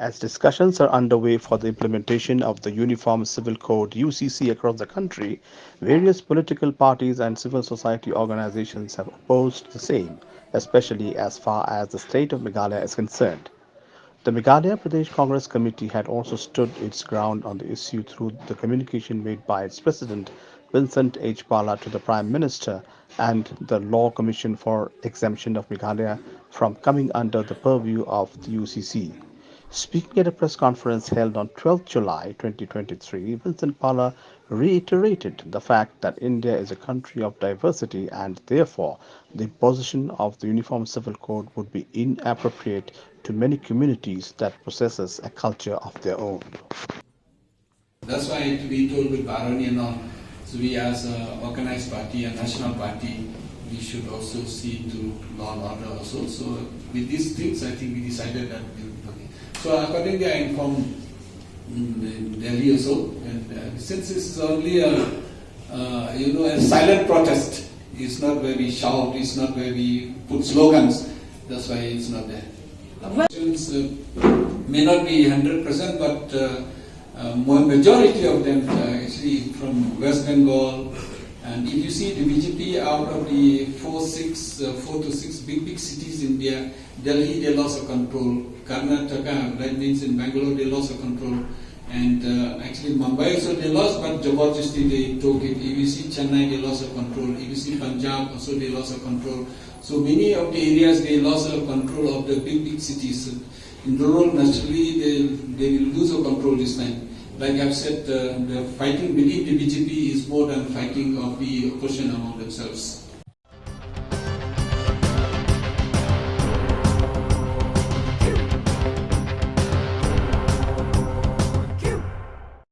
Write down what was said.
As discussions are underway for the implementation of the Uniform Civil Code (UCC) across the country, various political parties and civil society organizations have opposed the same, especially as far as the state of Meghalaya is concerned. The Meghalaya Pradesh Congress Committee had also stood its ground on the issue through the communication made by its president, Vincent H Pala, to the Prime Minister and the Law Commission for Exemption of Meghalaya from coming under the purview of the UCC. Speaking at a press conference held on 12 July 2023, Vincent Pala reiterated the fact that India is a country of diversity and therefore the imposition of the Uniform Civil Code would be inappropriate to many communities that possesses a culture of their own. That's why we told with Baroni and all, so we as an organized party, a national party, we should also see to law and order also. So with these things, I think we decided that we would. So accordingly, I informed Delhi also, and since this is only a silent protest, it's not where we shout, it's not where we put slogans. That's why it's not there. Questions may not be 100%, but majority of them are actually from West Bengal. And if you see the BJP out of the 4 to 6 big cities in India, Delhi they lost control, Karnataka, that means in Bangalore they lost control, and actually Mumbai also they lost, but Jabardasti they took it. If you see Chennai they lost control, if you see Punjab also they lost control. So many of the areas they lost control of the big cities. In rural, naturally they will lose control this time. Like I've said, the fighting within the BJP is more than fighting of the opposition among themselves.